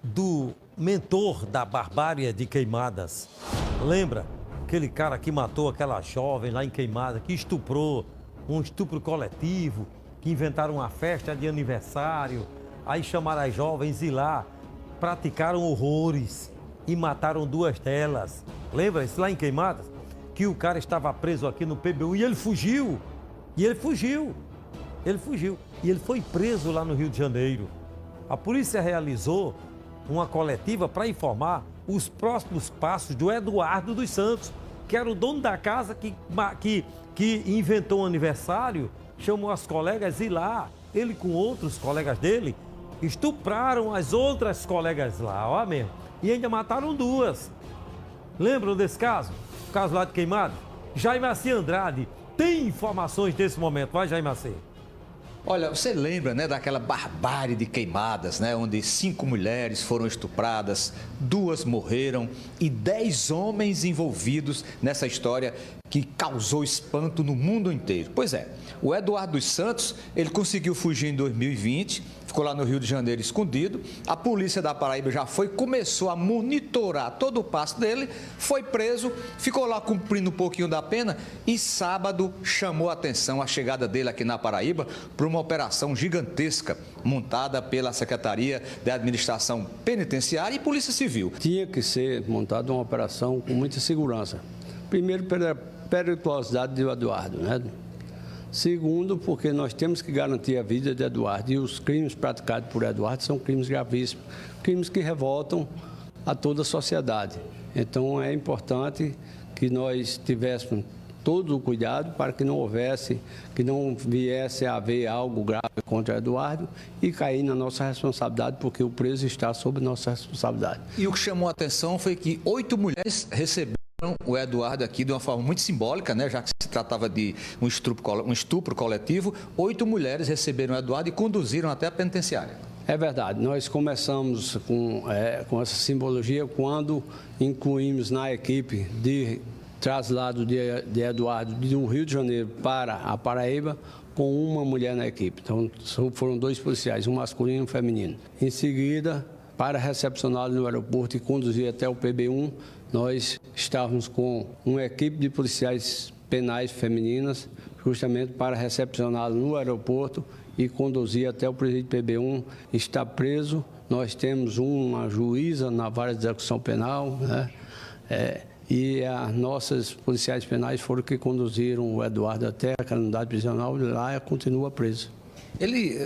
do mentor da barbárie de Queimadas. Lembra? Aquele cara que matou aquela jovem lá em Queimadas, que estuprou, um estupro coletivo, que inventaram uma festa de aniversário, aí chamaram as jovens e lá praticaram horrores e mataram duas delas. Lembra isso lá em Queimadas? Que o cara estava preso aqui no PBU e ele fugiu. E ele fugiu. E ele foi preso lá no Rio de Janeiro. A polícia realizou uma coletiva para informar os próximos passos do Eduardo dos Santos, que era o dono da casa que inventou o aniversário, chamou as colegas e lá, ele com outros colegas dele, estupraram as outras colegas lá, ó mesmo, e ainda mataram duas. Lembram desse caso? O caso lá de Queimado? Jaimaci Andrade tem informações desse momento. Vai, Jaimaci. Olha, você lembra, né, daquela barbárie de Queimadas, né, onde 5 mulheres foram estupradas, 2 morreram e 10 homens envolvidos nessa história que causou espanto no mundo inteiro. Pois é, o Eduardo dos Santos, ele conseguiu fugir em 2020, ficou lá no Rio de Janeiro escondido, a polícia da Paraíba começou a monitorar todo o passo dele, foi preso, ficou lá cumprindo um pouquinho da pena e sábado chamou a atenção a chegada dele aqui na Paraíba para uma operação gigantesca montada pela Secretaria de Administração Penitenciária e Polícia Civil. Tinha que ser montada uma operação com muita segurança. Primeiro, pela periculosidade de Eduardo, né? Segundo, porque nós temos que garantir a vida de Eduardo e os crimes praticados por Eduardo são crimes gravíssimos, crimes que revoltam a toda a sociedade. Então é importante que nós tivéssemos todo o cuidado para que não viesse a haver algo grave contra Eduardo e cair na nossa responsabilidade, porque o preso está sob nossa responsabilidade. E o que chamou a atenção foi que 8 mulheres receberam o Eduardo aqui de uma forma muito simbólica, né? Já que se tratava de um estupro coletivo, 8 mulheres receberam o Eduardo e conduziram até a penitenciária. É verdade, nós começamos com essa simbologia quando incluímos na equipe de traslado de Eduardo do Rio de Janeiro para a Paraíba com uma mulher na equipe. Então foram 2 policiais, um masculino e um feminino. Em seguida, para recepcioná-lo no aeroporto e conduzir até o PB1, nós estávamos com uma equipe de policiais penais femininas, justamente para recepcioná-lo no aeroporto e conduzir até o presídio PB1. Está preso, nós temos uma juíza na vara de execução penal, né? E as nossas policiais penais foram que conduziram o Eduardo até a unidade prisional e lá continua preso.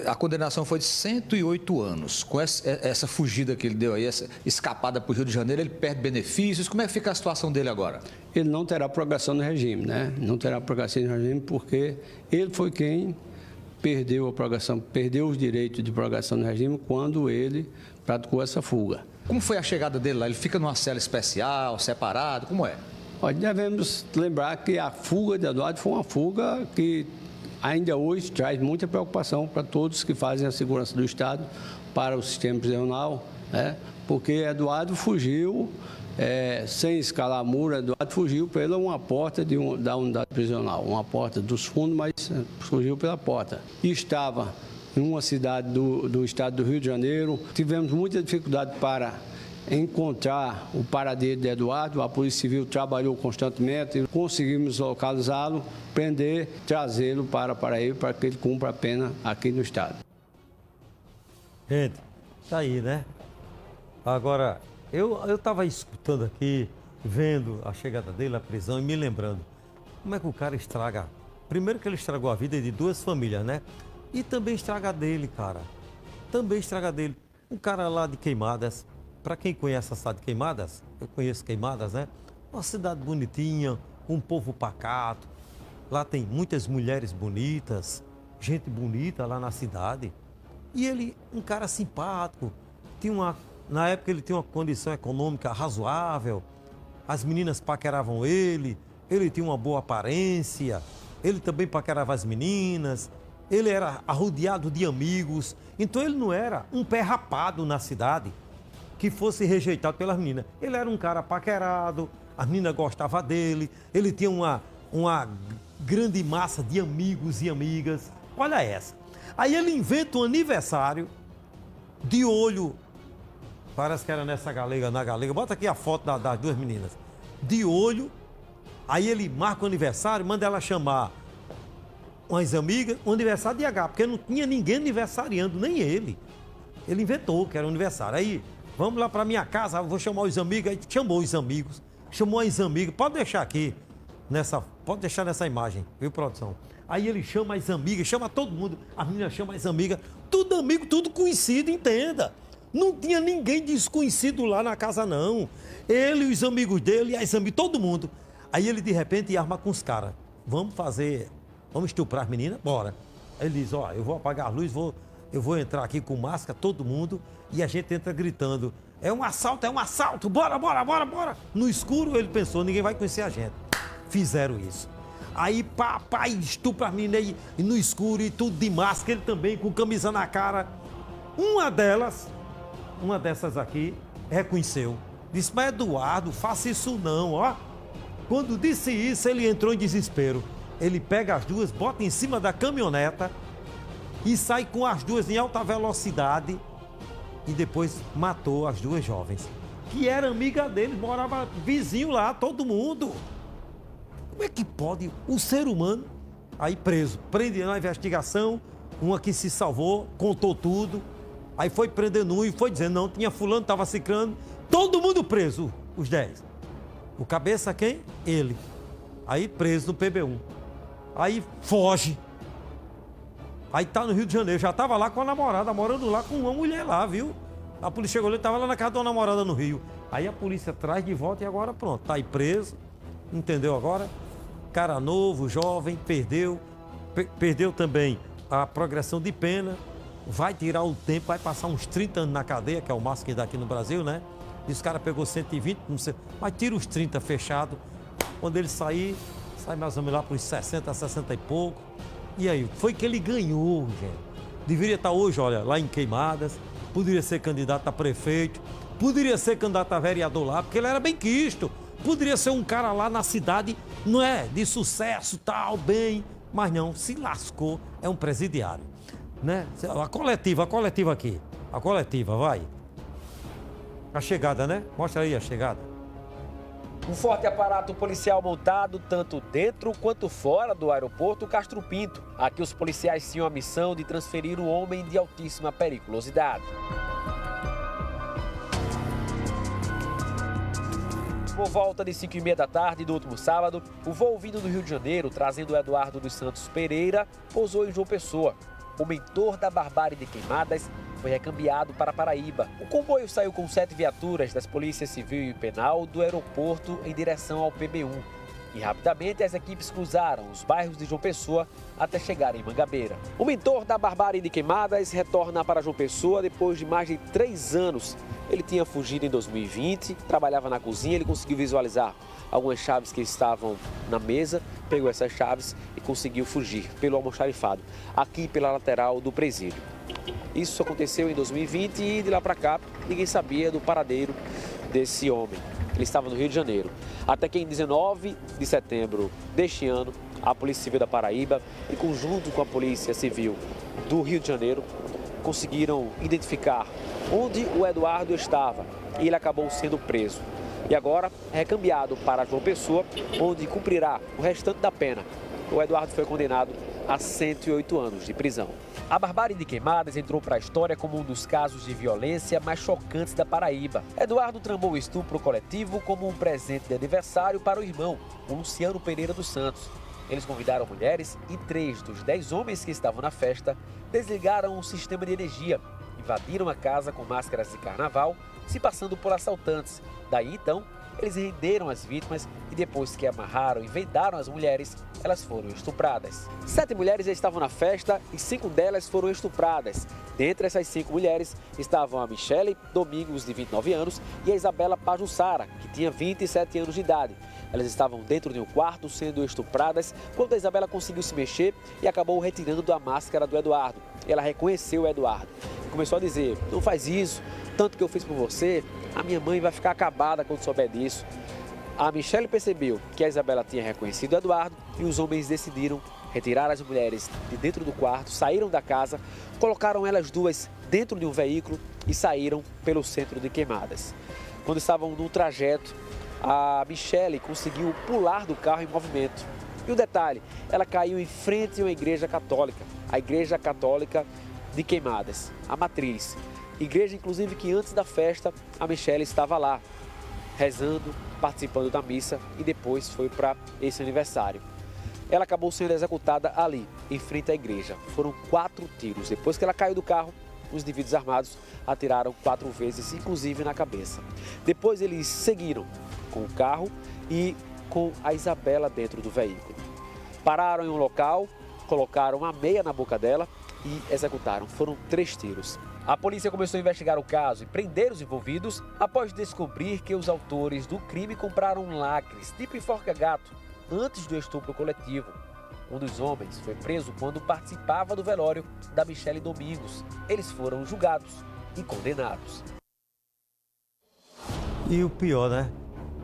A condenação foi de 108 anos. Com essa fugida que ele deu aí, essa escapada para o Rio de Janeiro, ele perde benefícios. Como é que fica a situação dele agora? Ele não terá prorrogação no regime, né? Não terá prorrogação no regime porque ele foi quem perdeu a prorrogação, perdeu os direitos de prorrogação no regime quando ele praticou essa fuga. Como foi a chegada dele lá? Ele fica numa cela especial, separado? Como é? Olha, devemos lembrar que a fuga de Eduardo foi uma fuga que ainda hoje traz muita preocupação para todos que fazem a segurança do Estado, para o sistema prisional, né? Porque Eduardo fugiu sem escalar muro, Eduardo fugiu pela uma porta da unidade prisional, uma porta dos fundos, mas fugiu pela porta. E estava em uma cidade do estado do Rio de Janeiro. Tivemos muita dificuldade para encontrar o paradeiro de Eduardo, a Polícia Civil trabalhou constantemente, conseguimos localizá-lo, prender, trazê-lo para Paraíba para que ele cumpra a pena aqui no estado. Gente, tá aí, né? Agora, eu estava escutando aqui, vendo a chegada dele à prisão e me lembrando, como é que o cara estraga? Primeiro que ele estragou a vida de 2 famílias, né? E também estraga a dele, cara. Também estraga a dele. Um cara lá de Queimadas, para quem conhece a cidade de Queimadas, eu conheço Queimadas, né? Uma cidade bonitinha, um povo pacato. Lá tem muitas mulheres bonitas, gente bonita lá na cidade. E ele, um cara simpático, na época ele tinha uma condição econômica razoável, as meninas paqueravam ele tinha uma boa aparência, ele também paquerava as meninas, ele era arrodeado de amigos, então ele não era um pé rapado na cidade que fosse rejeitado pelas meninas. Ele era um cara paquerado, as meninas gostavam dele, ele tinha uma grande massa de amigos e amigas. Olha essa. Aí ele inventa um aniversário de olho Parece que era na galega. Bota aqui a foto das duas meninas. De olho, aí ele marca o aniversário, manda ela chamar umas amigas, um aniversário de H, porque não tinha ninguém aniversariando, nem ele. Ele inventou que era um aniversário. Aí, vamos lá pra minha casa, vou chamar os amigos. Aí chamou os amigos, chamou as amigas. Pode deixar aqui, pode deixar nessa imagem, viu, produção? Aí ele chama as amigas, chama todo mundo. A menina chama as amigas, tudo amigo, tudo conhecido, entenda. Não tinha ninguém desconhecido lá na casa, não. Ele, os amigos dele, as amigas, todo mundo. Aí ele, de repente, arma com os caras. Vamos estuprar as meninas? Bora. Aí ele diz, eu vou apagar a luz, eu vou entrar aqui com máscara, todo mundo, e a gente entra gritando, é um assalto, bora. No escuro, ele pensou, ninguém vai conhecer a gente. Fizeram isso. Aí, papai, estupra as meninas e no escuro e tudo de máscara, ele também, com camisa na cara. Uma dessas aqui, reconheceu. Disse, mas Eduardo, faça isso não, ó. Quando disse isso, ele entrou em desespero. Ele pega as duas, bota em cima da caminhoneta e sai com as duas em alta velocidade e depois matou as duas jovens. Que era amiga dele, morava vizinho lá, todo mundo. Como é que pode o ser humano, aí preso, prende na investigação, uma que se salvou, contou tudo. Aí foi prendendo um e foi dizendo, não, tinha fulano, estava ciclano, todo mundo preso, os 10. O cabeça quem? Ele. Aí preso no PB1. Aí foge. Aí tá no Rio de Janeiro, já estava lá com a namorada, morando lá com uma mulher lá, viu? A polícia chegou lá, estava lá na casa de uma namorada no Rio. Aí a polícia traz de volta e agora pronto, tá aí preso, entendeu agora? Cara novo, jovem, perdeu também a progressão de pena. Vai tirar o tempo, vai passar uns 30 anos na cadeia, que é o máximo que dá aqui no Brasil, né? E os caras pegou 120, não sei, mas tira os 30 fechado. Quando ele sair, sai mais ou menos lá para os 60, 60 e pouco. E aí, foi que ele ganhou, gente. Deveria estar hoje, olha, lá em Queimadas, poderia ser candidato a prefeito, poderia ser candidato a vereador lá, porque ele era bem quisto. Poderia ser um cara lá na cidade, não é? De sucesso, tal, bem, mas não, se lascou, é um presidiário. Né? A coletiva aqui. A coletiva, vai. A chegada, né? Mostra aí a chegada. Um forte aparato policial montado tanto dentro quanto fora do aeroporto Castro Pinto. Aqui os policiais tinham a missão de transferir um homem de altíssima periculosidade. Por volta de 5h30 da tarde do último sábado, o voo vindo do Rio de Janeiro, trazendo o Eduardo dos Santos Pereira, pousou em João Pessoa. O mentor da barbárie de Queimadas foi recambiado para Paraíba. O comboio saiu com 7 viaturas das polícias civil e penal do aeroporto em direção ao PB1. E rapidamente as equipes cruzaram os bairros de João Pessoa até chegar em Mangabeira. O mentor da barbárie de Queimadas retorna para João Pessoa depois de mais de 3 anos. Ele tinha fugido em 2020, trabalhava na cozinha, ele conseguiu visualizar algumas chaves que estavam na mesa, pegou essas chaves e conseguiu fugir pelo almoxarifado, aqui pela lateral do presídio. Isso aconteceu em 2020 e de lá para cá ninguém sabia do paradeiro desse homem. Ele estava no Rio de Janeiro. Até que em 19 de setembro deste ano, a Polícia Civil da Paraíba, em conjunto com a Polícia Civil do Rio de Janeiro, conseguiram identificar onde o Eduardo estava e ele acabou sendo preso. E agora é recambiado para João Pessoa, onde cumprirá o restante da pena. O Eduardo foi condenado a 108 anos de prisão. A barbárie de Queimadas entrou para a história como um dos casos de violência mais chocantes da Paraíba. Eduardo tramou o estupro coletivo como um presente de aniversário para o irmão, o Luciano Pereira dos Santos. Eles convidaram mulheres e 3 dos 10 homens que estavam na festa desligaram o sistema de energia, invadiram a casa com máscaras de carnaval, se passando por assaltantes. Daí então, eles renderam as vítimas e depois que amarraram e vendaram as mulheres, elas foram estupradas. 7 mulheres já estavam na festa e 5 delas foram estupradas. Dentre essas 5 mulheres estavam a Michele Domingos, de 29 anos, e a Isabela Pajussara, que tinha 27 anos de idade. Elas estavam dentro de um quarto sendo estupradas quando a Isabela conseguiu se mexer e acabou retirando a máscara do Eduardo. Ela reconheceu o Eduardo. Começou a dizer, não faz isso, tanto que eu fiz por você, a minha mãe vai ficar acabada quando souber disso. A Michele percebeu que a Isabela tinha reconhecido o Eduardo e os homens decidiram retirar as mulheres de dentro do quarto, saíram da casa, colocaram elas duas dentro de um veículo e saíram pelo centro de Queimadas. Quando estavam no trajeto, a Michele conseguiu pular do carro em movimento. E o detalhe, ela caiu em frente a uma igreja católica, a Igreja Católica de Queimadas, a Matriz. Igreja, inclusive, que antes da festa, a Michele estava lá, rezando, participando da missa e depois foi para esse aniversário. Ela acabou sendo executada ali, em frente à igreja. Foram 4 tiros. Depois que ela caiu do carro, os indivíduos armados atiraram 4 vezes, inclusive na cabeça. Depois eles seguiram com o carro e com a Isabela dentro do veículo. Pararam em um local, colocaram uma meia na boca dela e executaram. Foram 3 tiros. A polícia começou a investigar o caso e prender os envolvidos após descobrir que os autores do crime compraram lacres tipo enforca-gato antes do estupro coletivo. Um dos homens foi preso quando participava do velório da Michele Domingos. Eles foram julgados e condenados. E o pior, né?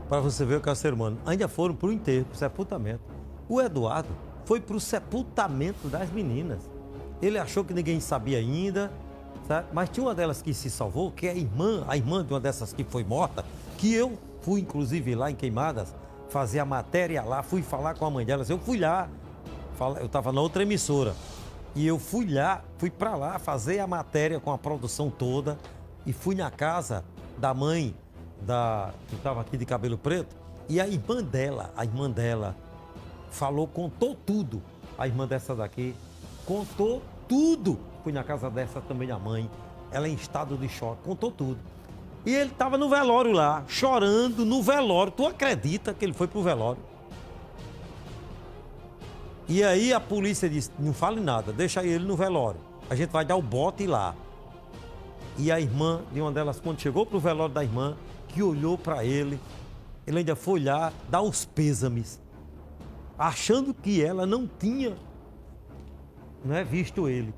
Para você ver o que é o ser humano. Ainda foram para o enterro, para o sepultamento. O Eduardo foi para o sepultamento das meninas. Ele achou que ninguém sabia ainda, sabe? Mas tinha uma delas que se salvou, que é a irmã de uma dessas que foi morta, que eu fui, inclusive, lá em Queimadas, fazer a matéria lá, fui falar com a mãe delas. Eu fui lá, eu estava na outra emissora, e eu fui para lá fazer a matéria com a produção toda, e fui na casa da mãe que estava aqui de cabelo preto, e a irmã dela falou, contou tudo. A irmã dessa daqui contou tudo. Fui na casa dessa também, a mãe, ela em estado de choque, contou tudo. E ele estava no velório lá, chorando no velório. Tu acredita que ele foi pro velório? E aí a polícia disse, não fale nada, deixa ele no velório. A gente vai dar o bote lá. E a irmã de uma delas, quando chegou pro velório da irmã, que olhou para ele ainda foi lá dar os pêsames, achando que ela não tinha, né, visto ele.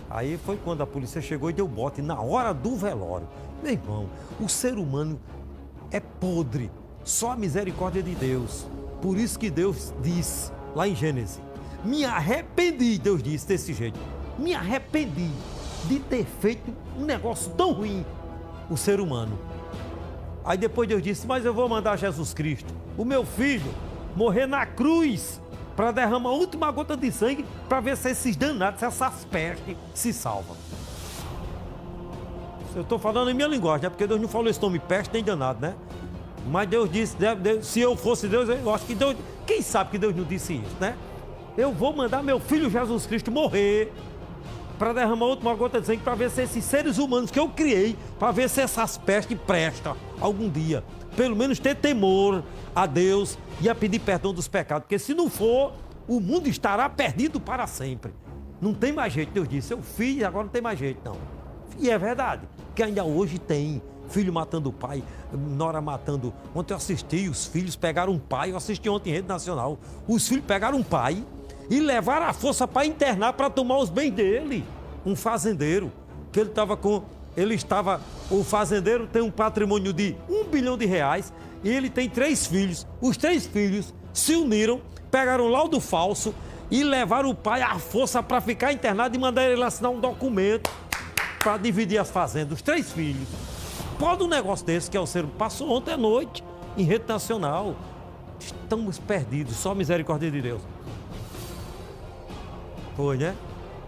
Aí foi quando a polícia chegou e deu bote na hora do velório. Meu irmão, o ser humano é podre, só a misericórdia de Deus. Por isso que Deus disse lá em Gênesis, me arrependi, Deus disse desse jeito, me arrependi de ter feito um negócio tão ruim, o ser humano. Aí depois Deus disse, mas eu vou mandar Jesus Cristo, o meu filho, morrer na cruz para derramar a última gota de sangue para ver se esses danados, se essas pestes se salvam. Eu estou falando em minha linguagem, né? Porque Deus não falou esse nome peste nem danado, né? Mas Deus disse, se eu fosse Deus, eu acho que Deus, quem sabe que Deus não disse isso, né? Eu vou mandar meu filho Jesus Cristo morrer para derramar a última gota de sangue para ver se esses seres humanos que eu criei, para ver se essas pestes prestam algum dia. Pelo menos ter temor a Deus e a pedir perdão dos pecados, porque se não for, o mundo estará perdido para sempre. Não tem mais jeito, Deus disse, eu fiz, agora não tem mais jeito não. E é verdade, que ainda hoje tem filho matando o pai, nora matando. Ontem eu assisti, os filhos pegaram um pai, eu assisti ontem em rede nacional, os filhos pegaram um pai e levaram a força para internar, para tomar os bens dele. Um fazendeiro, que o fazendeiro tem um patrimônio de R$1 bilhão e ele tem 3 filhos. Os 3 filhos se uniram, pegaram laudo falso e levaram o pai à força para ficar internado e mandaram ele assinar um documento para dividir as fazendas. Os 3 filhos. Pode um negócio desse, que é o ser humano, passou ontem à noite em rede nacional. Estamos perdidos, só a misericórdia de Deus. Foi, né?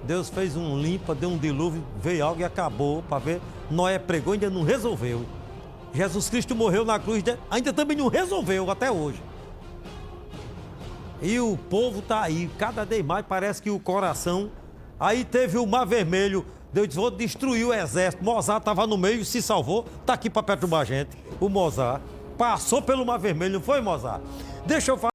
Deus fez um limpa, deu um dilúvio, veio algo e acabou, para ver. Noé pregou e ainda não resolveu. Jesus Cristo morreu na cruz, ainda também não resolveu até hoje. E o povo está aí, cada vez mais parece que o coração... Aí teve o Mar Vermelho, Deus disse, vou destruir o exército. Mozart estava no meio, se salvou, está aqui para perturbar a gente. O Mozart passou pelo Mar Vermelho, não foi, Mozart? Deixa eu falar.